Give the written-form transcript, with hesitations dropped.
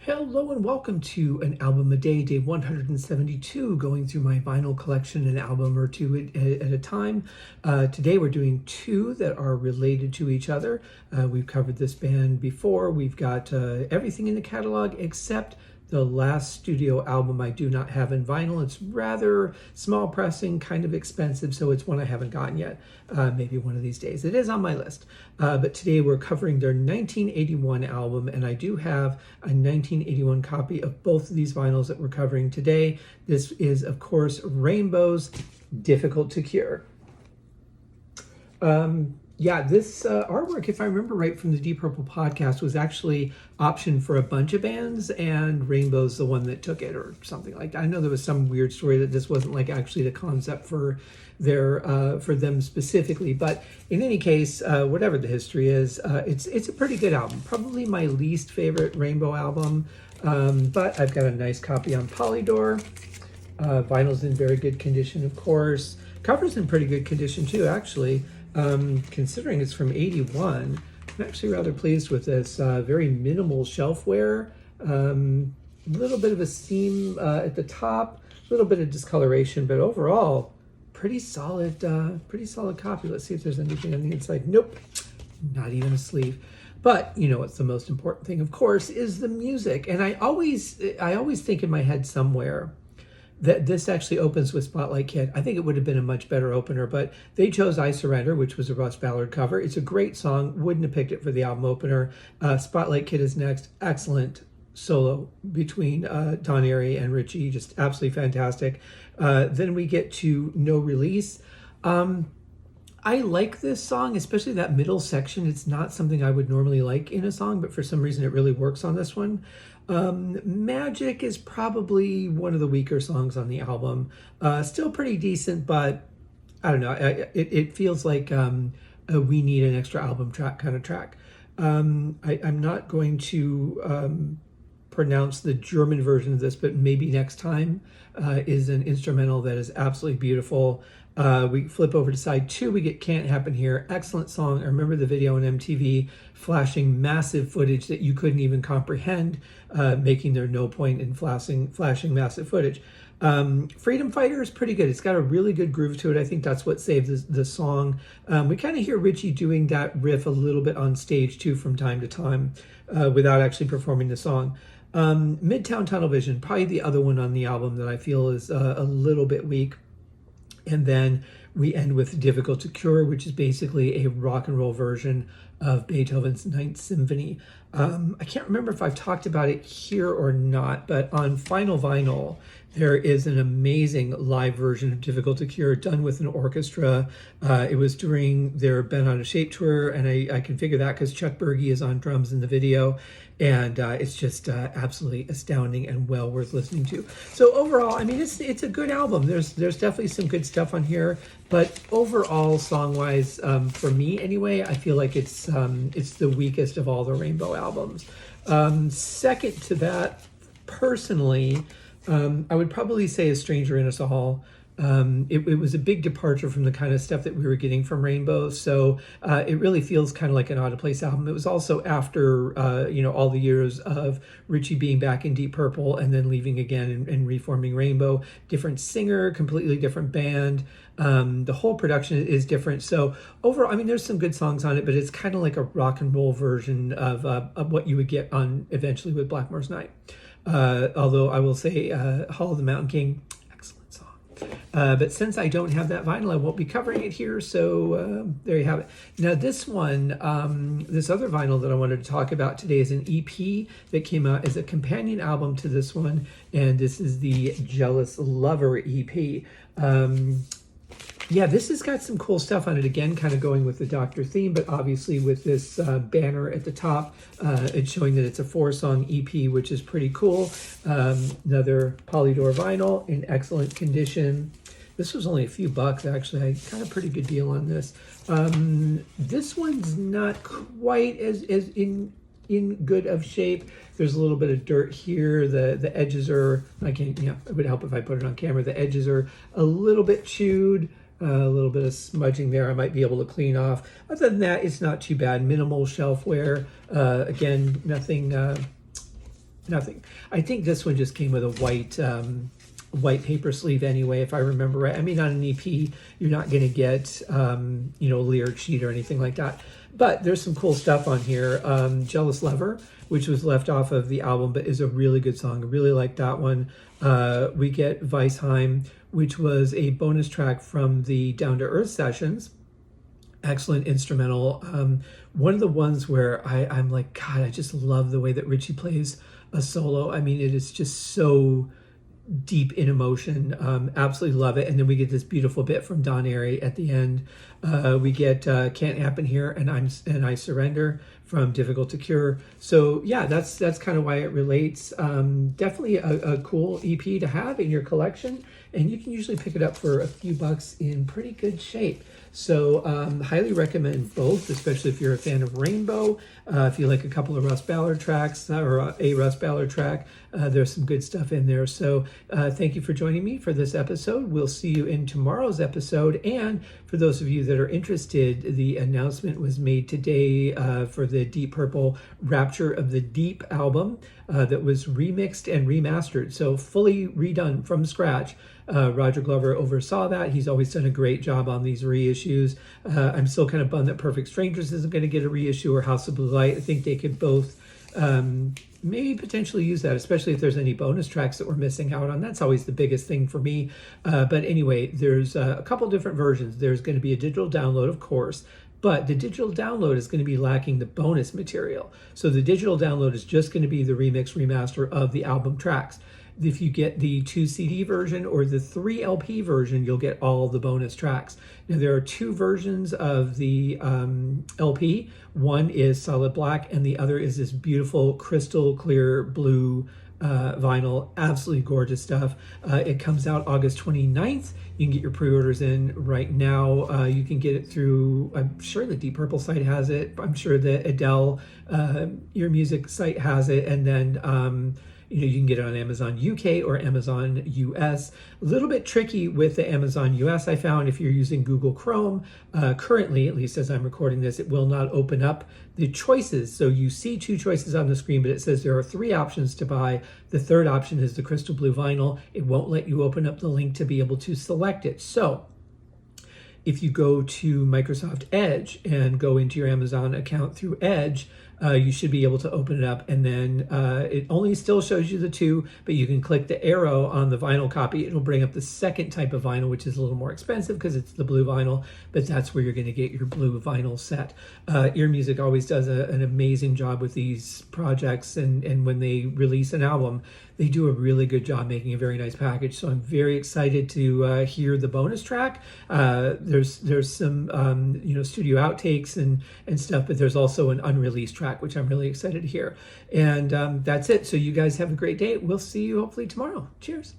Hello and welcome to an album a day, day 172, going through my vinyl collection, an album or two at a time. Today we're doing two that are related to each other. We've covered this band before. We've got everything in the catalog except the last studio album I do not have in vinyl. It's rather small pressing, kind of expensive, so it's one I haven't gotten yet. Maybe one of these days. It is on my list. But today we're covering their 1981 album, and I do have a 1981 copy of both of these vinyls that we're covering today. This is, of course, Rainbow's Difficult to Cure. Yeah, this artwork, if I remember right from the Deep Purple podcast, was actually optioned for a bunch of bands, and Rainbow's the one that took it or something like that. I know there was some weird story that this wasn't like actually the concept for for them specifically, but in any case, whatever the history is, it's a pretty good album. Probably my least favorite Rainbow album, but I've got a nice copy on Polydor. Vinyl's in very good condition, of course. Cover's in pretty good condition too, actually. Considering it's from 81, I'm actually rather pleased with this. Very minimal shelfware, a little bit of a seam at the top, a little bit of discoloration, but overall, pretty solid copy. Let's see if there's anything on the inside. Nope, not even a sleeve. But you know what's the most important thing, of course, is the music. And I always think in my head somewhere that this actually opens with Spotlight Kid. I think it would have been a much better opener, but they chose I Surrender, which was a Russ Ballard cover. It's a great song. Wouldn't have picked it for the album opener. Spotlight Kid is next. Excellent solo between Don Airey and Richie. Just absolutely fantastic. Then we get to No Release. I like this song, especially that middle section. It's not something I would normally like in a song, but for some reason it really works on this one. Magic is probably one of the weaker songs on the album. Still pretty decent, but I don't know. It feels like we need an extra album track kind of track. I'm not going to pronounce the German version of this, but maybe next time is an instrumental that is absolutely beautiful. We flip over to side two, we get Can't Happen Here. Excellent song. I remember the video on MTV flashing massive footage that you couldn't even comprehend, making there no point in flashing massive footage. Freedom Fighter is pretty good. It's got a really good groove to it. I think that's what saved the song. We kind of hear Richie doing that riff a little bit on stage too from time to time without actually performing the song. Midtown Tunnel Vision, probably the other one on the album that I feel is a little bit weak. And then we end with Difficult to Cure, which is basically a rock and roll version of Beethoven's Ninth Symphony. I can't remember if I've talked about it here or not, but on Final Vinyl, there is an amazing live version of Difficult to Cure done with an orchestra. It was during their Bent Out of Shape tour, and I can figure that because Chuck Berge is on drums in the video, and it's just absolutely astounding and well worth listening to. So overall, I mean, it's a good album. There's definitely some good stuff on here, but overall, song-wise, for me anyway, I feel like it's the weakest of all the Rainbow albums. Second to that, personally, I would probably say A Stranger in Us All. It was a big departure from the kind of stuff that we were getting from Rainbow, so it really feels kind of like an Out of Place album. It was also after all the years of Richie being back in Deep Purple and then leaving again and reforming Rainbow. Different singer, completely different band. The whole production is different. So overall, I mean, there's some good songs on it, but it's kind of like a rock and roll version of what you would get on eventually with Blackmore's Night. Although I will say Hall of the Mountain King, excellent song. But since I don't have that vinyl, I won't be covering it here. So there you have it. Now this one, this other vinyl that I wanted to talk about today is an EP that came out as a companion album to this one. And this is the Jealous Lover EP. Yeah, this has got some cool stuff on it. Again, kind of going with the Doctor theme, but obviously with this banner at the top, it's showing that it's a 4-song EP, which is pretty cool. Another Polydor vinyl in excellent condition. This was only a few bucks, actually. I got a pretty good deal on this. This one's not quite as in good of shape. There's a little bit of dirt here. The edges are, it would help if I put it on camera. The edges are a little bit chewed. A little bit of smudging there I might be able to clean off. Other than that, it's not too bad. Minimal shelfware. Again, nothing nothing. I think this one just came with a white paper sleeve anyway, if I remember right. I mean, on an EP, you're not going to get, a lyric sheet or anything like that. But there's some cool stuff on here. Jealous Lover, which was left off of the album, but is a really good song. I really like that one. We get Weisheim, which was a bonus track from the Down to Earth sessions. Excellent instrumental. One of the ones where I'm like, God, I just love the way that Richie plays a solo. I mean, it is just so deep in emotion. Absolutely love it. And then we get this beautiful bit from Don Airey at the end. We get Can't Happen Here and I Surrender from Difficult to Cure. So yeah, that's kind of why it relates. Definitely a cool EP to have in your collection, and you can usually pick it up for a few bucks in pretty good shape. So highly recommend both, especially if you're a fan of Rainbow. If you like a couple of Russ Ballard tracks or a Russ Ballard track, there's some good stuff in there. So thank you for joining me for this episode. We'll see you in tomorrow's episode. And for those of you that are interested, the announcement was made today for the Deep Purple Rapture of the Deep album that was remixed and remastered. So fully redone from scratch. Roger Glover oversaw that. He's always done a great job on these reissues. I'm still kind of bummed that Perfect Strangers isn't going to get a reissue, or House of Blue Light. I think they could both maybe potentially use that, especially if there's any bonus tracks that we're missing out on. That's always the biggest thing for me. But anyway, there's a couple different versions. There's going to be a digital download, of course, but the digital download is going to be lacking the bonus material. So the digital download is just going to be the remix, remaster of the album tracks. If you get the 2 CD version or the 3 LP version, you'll get all the bonus tracks. Now, there are 2 versions of the LP. One is solid black, and the other is this beautiful crystal clear blue vinyl. Absolutely gorgeous stuff. It comes out August 29th. You can get your pre-orders in right now. You can get it through, I'm sure the Deep Purple site has it. I'm sure the Adele Your Music site has it. And then you can get it on Amazon UK or Amazon US. A little bit tricky with the Amazon US, I found. If you're using Google Chrome, currently, at least as I'm recording this, it will not open up the choices. So you see 2 choices on the screen, but it says there are 3 options to buy. The third option is the crystal blue vinyl. It won't let you open up the link to be able to select it. So if you go to Microsoft Edge and go into your Amazon account through Edge, you should be able to open it up, and then it only still shows you the 2, but you can click the arrow on the vinyl copy. It'll bring up the second type of vinyl, which is a little more expensive because it's the blue vinyl, but that's where you're going to get your blue vinyl set. Ear Music always does an amazing job with these projects, and when they release an album, they do a really good job making a very nice package. So I'm very excited to hear the bonus track. There's some studio outtakes and stuff, but there's also an unreleased track, which I'm really excited to hear. And that's it. So you guys have a great day. We'll see you hopefully tomorrow. Cheers.